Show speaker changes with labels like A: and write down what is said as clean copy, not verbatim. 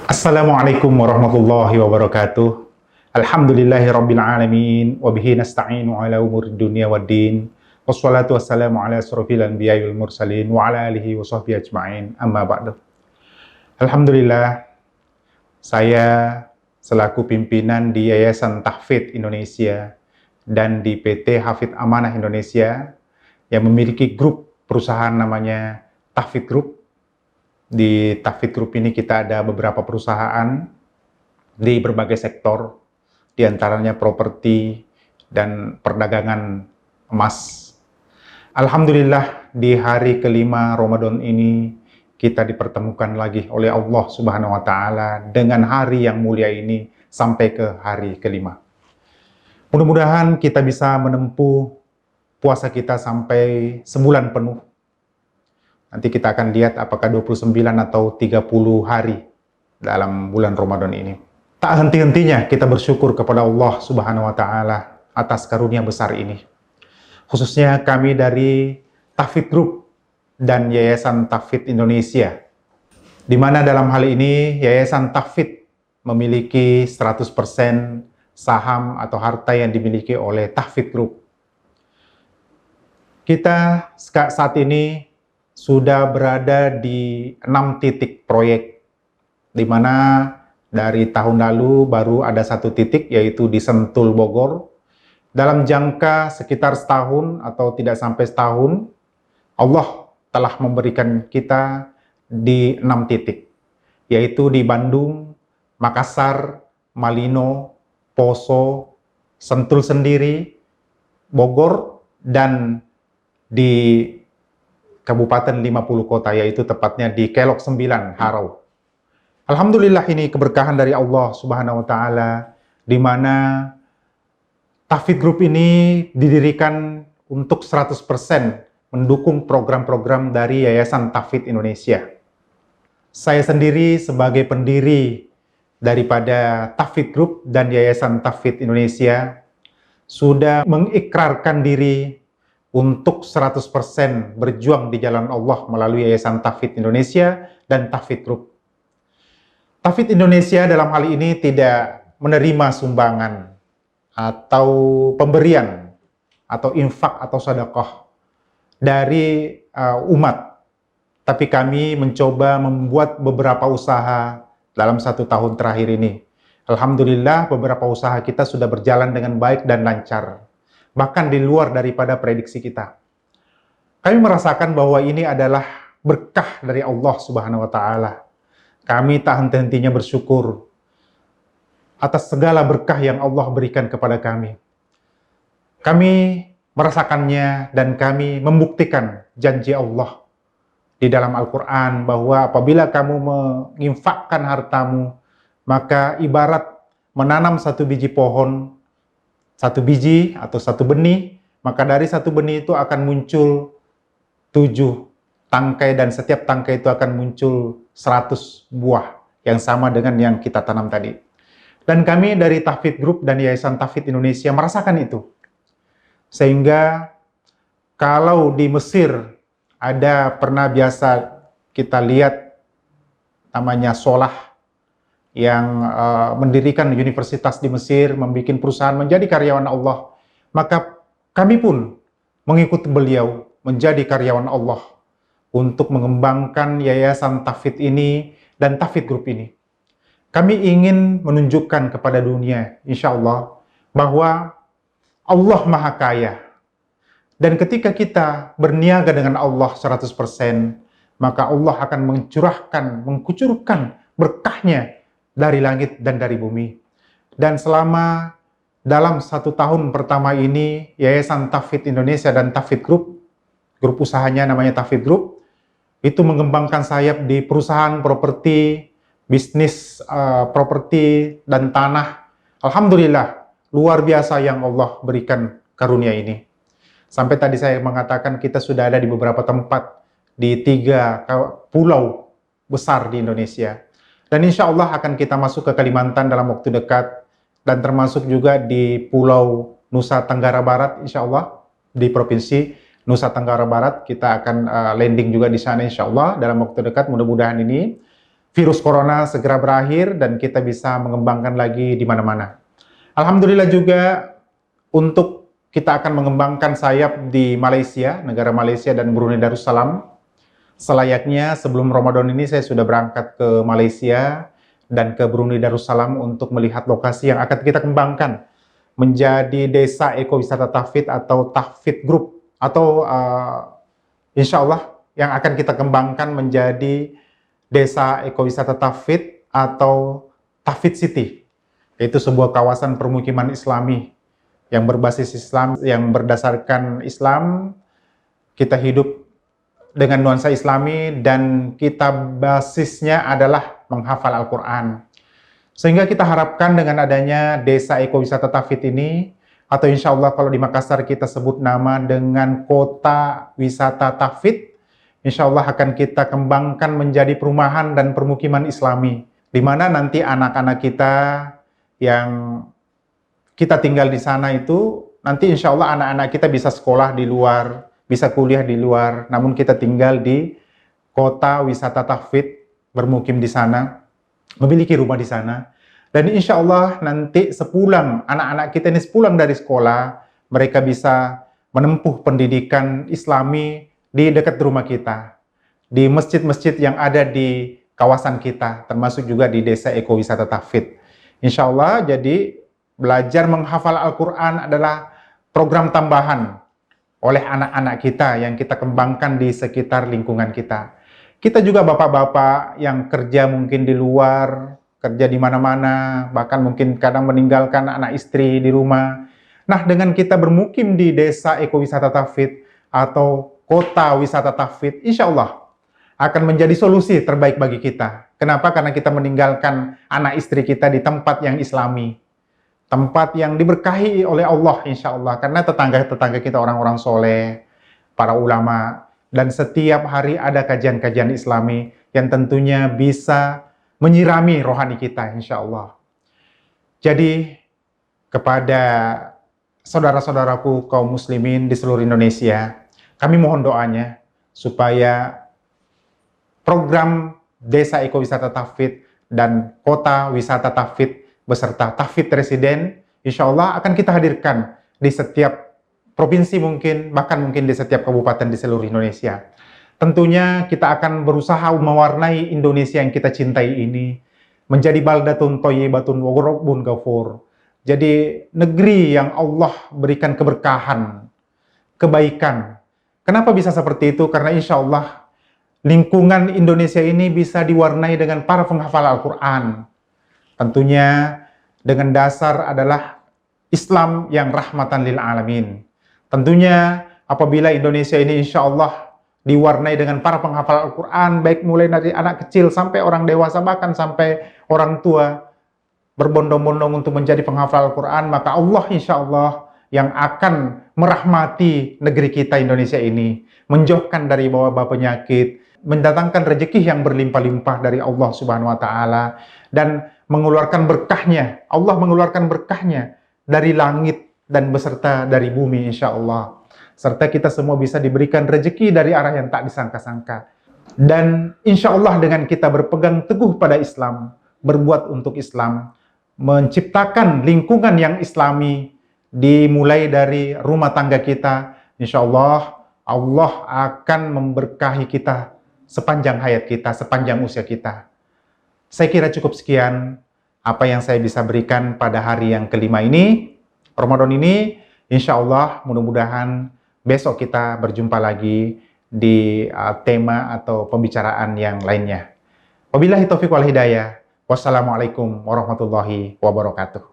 A: Assalamualaikum warahmatullahi wabarakatuh. Alhamdulillahirabbil alamin wa bihi nasta'inu ala umurid dunya waddin. Wassalatu wassalamu ala asrofil anbiya'i wal mursalin wa ala alihi wa sahbihi ajma'in. Amma ba'du. Alhamdulillah, saya selaku pimpinan di Yayasan Tahfidz Indonesia dan di PT Hafidz Amanah Indonesia yang memiliki grup perusahaan namanya Tahfidz Group. Di Tahfidz Group ini kita ada beberapa perusahaan di berbagai sektor, di antaranya properti dan perdagangan emas. Alhamdulillah, di hari kelima Ramadan ini kita dipertemukan lagi oleh Allah Subhanahu wa Ta'ala dengan hari yang mulia ini sampai ke hari kelima. Mudah-mudahan kita bisa menempuh puasa kita sampai sebulan penuh. Nanti kita akan lihat apakah 29 atau 30 hari dalam bulan Ramadan ini. Tak henti-hentinya kita bersyukur kepada Allah Subhanahu wa Ta'ala atas karunia besar ini. Khususnya kami dari Tahfidz Group dan Yayasan Tahfidz Indonesia, di mana dalam hal ini Yayasan Tahfidz memiliki 100% saham atau harta yang dimiliki oleh Tahfidz Group. Kita saat ini sudah berada di 6 titik proyek, di mana dari tahun lalu baru ada 1 titik, yaitu di Sentul, Bogor. Dalam jangka sekitar setahun atau tidak sampai setahun, Allah telah memberikan kita di 6 titik, yaitu di Bandung, Makassar, Malino, Poso, Sentul sendiri, Bogor, dan di Kabupaten 50 kota, yaitu tepatnya di Kelok 9, Harau. Alhamdulillah, ini keberkahan dari Allah Subhanahu wa Ta'ala, di mana Tahfidz Group ini didirikan untuk 100% mendukung program-program dari Yayasan Tahfidz Indonesia. Saya sendiri sebagai pendiri daripada Tahfidz Group dan Yayasan Tahfidz Indonesia sudah mengikrarkan diri untuk 100% berjuang di jalan Allah melalui Yayasan Tahfidz Indonesia dan Tahfidz Group. Tahfidz Indonesia dalam hal ini tidak menerima sumbangan atau pemberian atau infak atau sedekah dari umat, tapi kami mencoba membuat beberapa usaha dalam 1 tahun terakhir ini. Alhamdulillah, beberapa usaha kita sudah berjalan dengan baik dan lancar, bahkan di luar daripada prediksi kita. Kami merasakan bahwa ini adalah berkah dari Allah Subhanahu wa Ta'ala. Kami tak henti-hentinya bersyukur atas segala berkah yang Allah berikan kepada kami. Kami merasakannya dan kami membuktikan janji Allah di dalam Al-Quran bahwa apabila kamu menginfakkan hartamu, maka ibarat menanam 1 biji pohon, 1 biji atau 1 benih, maka dari 1 benih itu akan muncul 7 tangkai, dan setiap tangkai itu akan muncul 100 buah yang sama dengan yang kita tanam tadi. Dan kami dari Tahfidz Group dan Yayasan Tahfidz Indonesia merasakan itu. Sehingga kalau di Mesir ada pernah biasa kita lihat namanya Solah, yang mendirikan universitas di Mesir, membuat perusahaan, menjadi karyawan Allah, maka kami pun mengikuti beliau menjadi karyawan Allah untuk mengembangkan Yayasan Tahfidz ini dan Tahfidz Group ini. Kami ingin menunjukkan kepada dunia, insya Allah, bahwa Allah Maha Kaya. Dan ketika kita berniaga dengan Allah 100%, maka Allah akan mengkucurkan berkahnya dari langit dan dari bumi. Dan selama dalam 1 tahun pertama ini, Yayasan Tahfidz Indonesia dan Tahfidz Group, grup usahanya namanya Tahfidz Group, itu mengembangkan sayap di perusahaan properti, bisnis properti dan tanah. Alhamdulillah, luar biasa yang Allah berikan karunia ini. Sampai tadi saya mengatakan kita sudah ada di beberapa tempat, di 3 pulau besar di Indonesia. Dan insya Allah akan kita masuk ke Kalimantan dalam waktu dekat, dan termasuk juga di Pulau Nusa Tenggara Barat, insya Allah, di Provinsi Nusa Tenggara Barat. Kita akan landing juga di sana insya Allah dalam waktu dekat, mudah-mudahan ini. virus corona segera berakhir dan kita bisa mengembangkan lagi di mana-mana. Alhamdulillah juga untuk kita akan mengembangkan sayap di Malaysia, negara Malaysia dan Brunei Darussalam. Selayaknya sebelum Ramadan ini saya sudah berangkat ke Malaysia dan ke Brunei Darussalam untuk melihat lokasi yang akan kita kembangkan menjadi desa ekowisata tahfidz atau tahfidz group, atau insya Allah yang akan kita kembangkan menjadi desa ekowisata tahfidz atau tahfidz city, yaitu sebuah kawasan permukiman islami yang berbasis Islam, yang berdasarkan Islam. Kita hidup dengan nuansa islami dan kita basisnya adalah menghafal Al-Quran. Sehingga kita harapkan dengan adanya desa ekowisata tahfidz ini, atau insya Allah kalau di Makassar kita sebut nama dengan kota wisata tahfidz, insya Allah akan kita kembangkan menjadi perumahan dan permukiman islami, di mana nanti anak-anak kita yang kita tinggal di sana itu, nanti insya Allah anak-anak kita bisa sekolah di luar, bisa kuliah di luar, namun kita tinggal di kota wisata tahfidz, bermukim di sana, memiliki rumah di sana. Dan insya Allah nanti sepulang, anak-anak kita ini sepulang dari sekolah, mereka bisa menempuh pendidikan islami di dekat rumah kita, di masjid-masjid yang ada di kawasan kita, termasuk juga di desa ekowisata tahfidz. Insya Allah, jadi belajar menghafal Al-Quran adalah program tambahan oleh anak-anak kita yang kita kembangkan di sekitar lingkungan kita. Kita juga bapak-bapak yang kerja mungkin di luar, kerja di mana-mana, bahkan mungkin kadang meninggalkan anak istri di rumah. Nah, dengan kita bermukim di desa ekowisata tahfidz atau kota wisata tahfidz, insya Allah akan menjadi solusi terbaik bagi kita. Kenapa? Karena kita meninggalkan anak istri kita di tempat yang islami, tempat yang diberkahi oleh Allah, insya Allah. Karena tetangga-tetangga kita orang-orang soleh, para ulama, dan setiap hari ada kajian-kajian islami yang tentunya bisa menyirami rohani kita, insya Allah. Jadi, kepada saudara-saudaraku kaum muslimin di seluruh Indonesia, kami mohon doanya supaya program desa ekowisata tahfidz dan kota wisata tahfidz beserta tahfidz residen, insya Allah akan kita hadirkan di setiap provinsi mungkin, bahkan mungkin di setiap kabupaten di seluruh Indonesia. Tentunya kita akan berusaha mewarnai Indonesia yang kita cintai ini menjadi baldatun thayyibatun wa rabbun ghafur. Jadi negeri yang Allah berikan keberkahan, kebaikan. Kenapa bisa seperti itu? Karena insya Allah lingkungan Indonesia ini bisa diwarnai dengan para penghafal Al-Quran. Tentunya dengan dasar adalah Islam yang rahmatan lil alamin. Tentunya apabila Indonesia ini insya Allah diwarnai dengan para penghafal Al-Quran, baik mulai dari anak kecil sampai orang dewasa, bahkan sampai orang tua berbondong-bondong untuk menjadi penghafal Al-Quran, maka Allah insya Allah yang akan merahmati negeri kita Indonesia ini, menjauhkan dari wabah penyakit, mendatangkan rezeki yang berlimpah-limpah dari Allah Subhanahu wa Ta'ala, dan mengeluarkan berkahnya. Allah mengeluarkan berkahnya dari langit dan beserta dari bumi, insya Allah. Serta kita semua bisa diberikan rezeki dari arah yang tak disangka-sangka. Dan insya Allah dengan kita berpegang teguh pada Islam, berbuat untuk Islam, menciptakan lingkungan yang islami, dimulai dari rumah tangga kita, insya Allah, Allah akan memberkahi kita sepanjang hayat kita, sepanjang usia kita. Saya kira cukup sekian apa yang saya bisa berikan pada hari yang kelima ini, Ramadan ini. Insya Allah mudah-mudahan besok kita berjumpa lagi di tema atau pembicaraan yang lainnya. Wabillahi taufiq wal hidayah. Wassalamualaikum warahmatullahi wabarakatuh.